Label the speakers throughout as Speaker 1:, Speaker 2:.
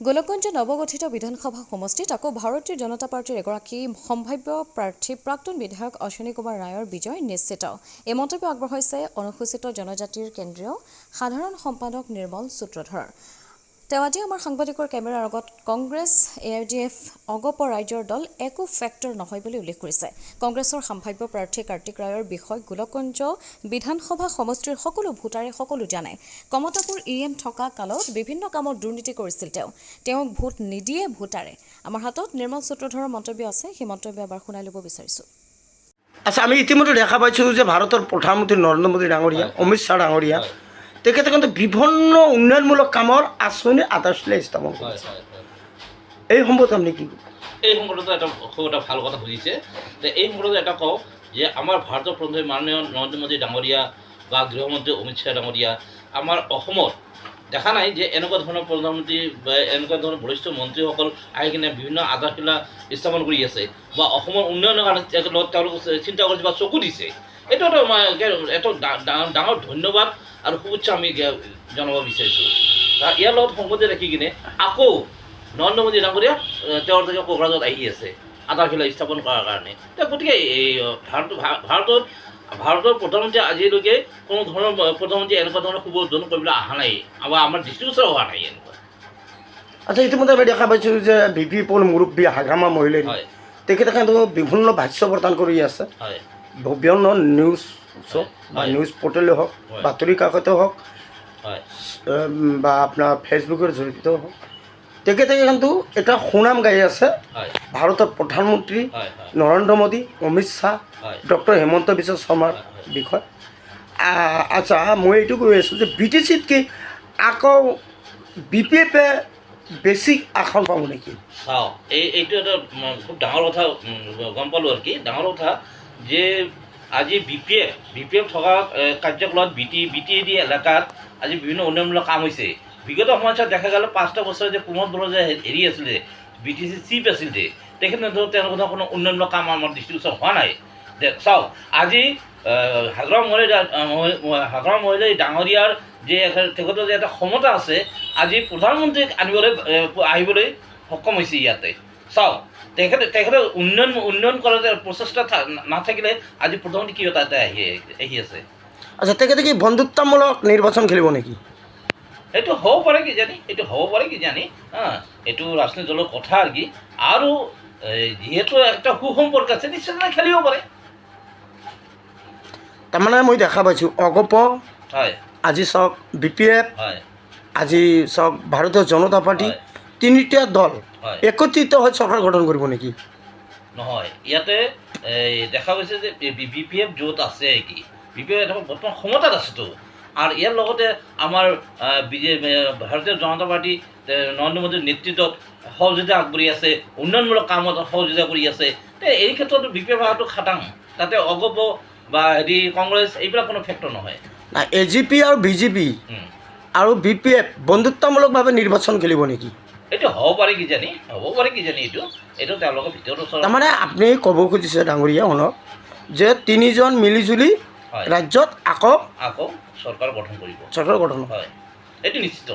Speaker 1: গোলকগঞ্জ নৱগঠিত বিধানসভা সমষ্টিত আকৌ ভাৰতীয় জনতা পাৰ্টিৰ এগৰাকী সম্ভাৱ্য প্ৰাৰ্থী প্ৰাক্তন বিধায়ক অশ্বিনী কুমাৰ ৰায়ৰ বিজয় নিশ্চিত। এই মন্তব্য আগবঢ়াইছে অনুসূচিত জনজাতিৰ কেন্দ্ৰীয় সাধাৰণ সম্পাদক নিৰ্মল সূত্ৰধৰ। তেওঁ আজি আমাৰ সাংবাদিকৰ কেমেৰাৰ আগত কংগ্ৰেছ AIDF অগপ ৰাইজৰ দল একো ফেক্টৰ নহয় বুলি উল্লেখ কৰিছে। কংগ্ৰেছৰ সম্ভাৱ্য প্ৰাৰ্থী কাৰ্তিক ৰায়ৰ বিষয় গোলকগঞ্জ বিধানসভা সমষ্টিৰ সকলো ভোটাৰে সকলো জানে। কমতাপুৰ EM থকা কালত বিভিন্ন কামত দুৰ্নীতি কৰিছিল তেওঁক ভোট নিদিয়ে ভোটাৰে। আমাৰ হাতত নিৰ্মল সূত্ৰধৰৰ মন্তব্য আছে, সেই মন্তব্য এবাৰ শুনাই ল'ব বিচাৰিছোঁ।
Speaker 2: আচ্ছা, আমি ইতিমধ্যে দেখা পাইছোঁ যে ভাৰতৰ প্ৰধানমন্ত্ৰী নৰেন্দ্ৰ মোদী ডাঙৰীয়া, অমিত শ্বাহ ডাঙৰীয়া তেখেতে কিন্তু বিভিন্ন উন্নয়নমূলক কামৰ আঁচনি আধাৰশিলা স্থাপন কৰিছে। এই সম্পৰ্কত আপুনি কি ক'ব?
Speaker 3: এই সম্পৰ্কত খুব এটা ভাল কথা বুজিছে যে এই সম্পৰ্কত এটা কওঁ যে আমাৰ ভাৰতৰ প্ৰধানমন্ত্ৰী মাননীয় নৰেন্দ্ৰ মোদী ডাঙৰীয়া বা গৃহমন্ত্ৰী অমিত শ্বাহ ডাঙৰীয়া আমাৰ অসমত দেখা নাই যে এনেকুৱা ধৰণৰ প্ৰধানমন্ত্ৰী বা এনেকুৱা ধৰণৰ বৰিষ্ঠ মন্ত্ৰীসকল আহি কিনে বিভিন্ন আধাৰশিলা স্থাপন কৰি আছে বা অসমৰ উন্নয়নৰ কাৰণে তেওঁলোকে চিন্তা কৰিছে বা চকু দিছে। এইটো এটা ডাঙৰ ধন্যবাদ আৰু শুভেচ্ছা আমি জনাব বিচাৰিছোঁ। ইয়াৰ লগত সংগতি ৰাখি কিনে আকৌ নৰেন্দ্ৰ মোদী ডাঙৰীয়া তেওঁৰ কোকৰাঝাৰত আহি আছে আধাৰশিলা স্থাপন কৰাৰ কাৰণে। গতিকে এই ভাৰতৰ প্ৰধানমন্ত্ৰী আজিলৈকে কোনো ধৰণৰ প্ৰধানমন্ত্ৰী এনেকুৱা ধৰণৰ শুভ উদ্বোধন কৰিবলৈ অহা নাই, আমাৰ দৃষ্টিগোচৰ হোৱা নাই এনেকুৱা।
Speaker 2: আচ্ছা, ইতিমধ্যে আমি দেখা পাইছোঁ যে VP পল মুৰব্বী হাগ্ৰামা মহিলাই তেখেতে কিন্তু বিভিন্ন ভাষ্য প্ৰদান কৰি আছে। বিভিন্ন নিউজ বা নিউজ পৰ্টেলে হওক, বাতৰি কাকতে হওক বা আপোনাৰ ফেচবুকৰ জড়িত হওক, তেখেতে কিন্তু এটা সুনাম গাই আছে ভাৰতৰ প্ৰধানমন্ত্ৰী নৰেন্দ্ৰ মোদী, অমিত শ্বাহ, ডক্টৰ হিমন্ত বিশ্ব শৰ্মাৰ বিষয়ে। আচ্ছা, মই এইটো কৈ আছোঁ যে BTCতকৈ আকৌ BPFে বেছি আসন পাব নেকি?
Speaker 3: চাওঁ, এইটো এটা খুব ডাঙৰ কথা গম পালোঁ আৰু কি ডাঙৰ কথা যে আজি BPF থকা কাৰ্যকলাপ BTAD এলেকাত আজি বিভিন্ন উন্নয়নমূলক কাম হৈছে। বিগত সময়ছোৱাত দেখা গ'ল 5টা বছৰ যে প্ৰমোদ বড়ো যে হেৰি আছিলে BTC চিফ আছিল যে তেখেতে তেওঁলোকৰ কোনো উন্নয়নমূলক কাম আমাৰ দৃষ্টিগোচৰ হোৱা নাই। চাওক, আজি হাগ্ৰাম মহিলাই ডাঙৰীয়াৰ যে তেখেতৰ যে এটা ক্ষমতা আছে আজি প্ৰধানমন্ত্ৰীক আহিবলৈ সক্ষম হৈছে ইয়াতে। চাওক, তেখেতে উন্নয়ন কৰাৰ প্ৰচেষ্টা নাথাকিলে আজি প্ৰধানমন্ত্ৰী কিয় তাতে আহি আছে।
Speaker 2: আচ্ছা, তেখেতে কি বন্ধুত্বমূলক নিৰ্বাচন খেলিব নেকি?
Speaker 3: এইটো হ'ব পাৰে কিজানি এইটো ৰাজনৈতিক দলৰ কথা আৰু কি। আৰু যিহেতু একটা সুসম্পৰ্ক আছে নিশ্চয় খেলিব পাৰে।
Speaker 2: তাৰমানে মই দেখা পাইছোঁ অগপ, আজি চাওক BPF, আজি চাওক ভাৰতীয় জনতা পাৰ্টি, তিনিটা দল একত্ৰিত হৈ চৰকাৰ গঠন কৰিব নেকি?
Speaker 3: নহয়, ইয়াতে দেখা গৈছে যে BPF য'ত আছে কি BPF এটা বৰ্তমান ক্ষমতাত আছেতো। আৰু ইয়াৰ লগতে আমাৰ ভাৰতীয় জনতা পাৰ্টি নৰেন্দ্ৰ মোদীৰ নেতৃত্বত সহযোগিতা আগবাঢ়ি আছে, উন্নয়নমূলক কামত সহযোগিতা কৰি আছে। এই ক্ষেত্ৰত BPF অহাটো খাটাং, তাতে অগপ বা কংগ্ৰেছ এইবিলাক কোনো ফেক্টৰ নহয়।
Speaker 2: AGP আৰু BJP আৰু BPF বন্ধুত্বমূলকভাৱে নিৰ্বাচন খেলিব নেকি?
Speaker 3: এইটো হ'ব পাৰে কিজানি এইটো তেওঁলোকৰ ভিতৰত।
Speaker 2: তাৰমানে আপুনি ক'ব খুজিছে ডাঙৰীয়া শুনক যে তিনিজন মিলিজুলি ৰাজ্যত আকৌ
Speaker 3: চৰকাৰ গঠন কৰিব। হয়, এইটো নিশ্চিত।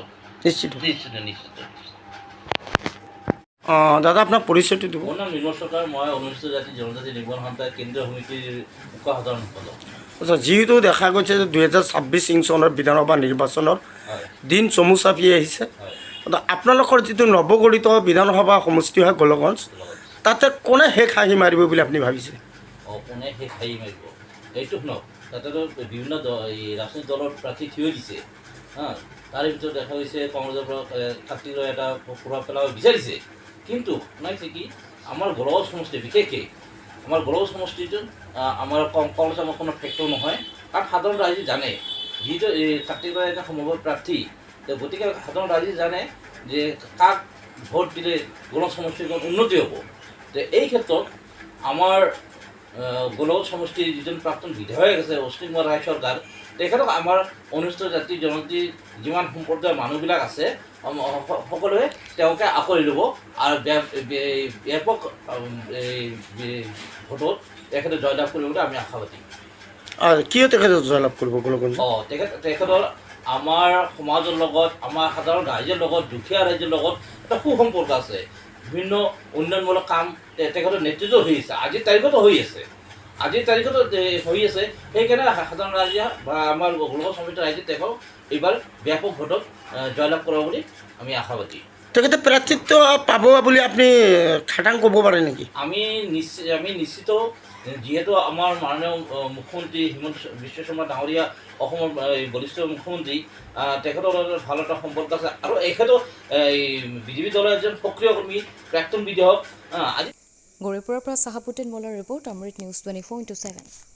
Speaker 2: দাদা, আপোনাৰ পৰিচয়টো দিব।
Speaker 3: মোৰ নাম নিৰ্মল সূত্ৰধৰ, মই অনুসূচিত জাতি জনজাতি নিৰ্মাণ সন্থাৰ কেন্দ্ৰীয় সমিতিৰ মুখ্য সাধাৰণ সম্পাদক।
Speaker 2: আচ্ছা, যিহেতু দেখা গৈছে যে 2026 চনৰ বিধানসভা নিৰ্বাচনৰ দিন চমু চাপি আহিছে, আপোনালোকৰ যিটো নৱগঠিত বিধানসভা সমষ্টি হয় গোলকগঞ্জ, তাতে কোনে শেষ হাঁহি মাৰিব বুলি আপুনি ভাবিছে?
Speaker 3: কোনে শেষ হাঁহি মাৰিব এইটো শুনক, তাতেতো বিভিন্ন ৰাজনৈতিক দলৰ প্ৰাৰ্থী থিয় দিছে। তাৰে ভিতৰত দেখা গৈছে কংগ্ৰেছৰ পৰা কাৰ্তিক ৰায় এটা প্ৰভাৱ পেলাব বিচাৰিছে। কিন্তু শুনাইছে কি আমাৰ গোলকগঞ্জ সমষ্টি, বিশেষকৈ আমাৰ গোলকগঞ্জ সমষ্টিটোত আমাৰ কংগ্ৰেছ আমাৰ কোনো ফেক্টৰ নহয়। কাৰণ সাধাৰণ ৰাইজে জানে যিহেতু এই কাৰ্তিক ৰায় এটা সম্ভৱ প্ৰাৰ্থী, গতিকে সাধাৰণ ৰাইজে জানে যে কাক ভোট দিলে গোলকগঞ্জ সমষ্টিৰ উন্নতি হ'ব। এই ক্ষেত্ৰত আমাৰ গোলকগঞ্জ সমষ্টিৰ যিজন প্ৰাক্তন বিধায়ক আছে অশ্বিনী কুমাৰ ৰায় চৰকাৰ, তেখেতক আমাৰ অনুসূচিত জাতি জনজাতি যিমান সম্প্ৰদায়ৰ মানুহবিলাক আছে সকলোৱে তেওঁকে আঁকোৱালি ল'ব আৰু ব্যাপক ভোটত তেখেতে জয়লাভ কৰিব বুলি আমি আশাবাদী।
Speaker 2: কিয় তেখেতে জয়লাভ কৰিব গোলকগঞ্জ?
Speaker 3: তেখেতৰ আমাৰ সমাজৰ লগত, আমাৰ সাধাৰণ ৰাইজৰ লগত, দুখীয়া ৰাইজৰ লগত এটা সুসম্পৰ্ক আছে বিভিন্ন উন্নয়নমূলক কাম তেখেতৰ নেতৃত্ব হৈ আছে আজিৰ তাৰিখতো হৈ আছে হৈ আছে সেইকাৰণে সাধাৰণ ৰাইজে বা আমাৰ লোক সমিতিৰ ৰাইজে তেওঁক এইবাৰ ব্যাপক ভোটত জয়লাভ কৰা বুলি আমি আশাবাদী
Speaker 2: তেখেতে প্ৰাৰ্থিত্ব পাব বুলি আপুনি খাটাং ক'ব পাৰে নেকি
Speaker 3: আমি নিশ্চিত যিহেতু আমাৰ মাননীয় মুখ্যমন্ত্ৰী হিমন্ত বিশ্ব শৰ্মা ডাঙৰীয়া অসমৰ বলিষ্ঠ মুখ্যমন্ত্ৰী তেখেতৰ লগত ভাল এটা সম্পৰ্ক আছে আৰু এখেতো বিজেপি দলৰ এজন সক্ৰিয় কৰ্মী প্ৰাক্তন বিধায়ক আজি
Speaker 1: গৌৰীপুৰৰ পৰা চাহাবুদ্দিন মল্লাৰ ৰিপৰ্ট অমৃত নিউজ 24/7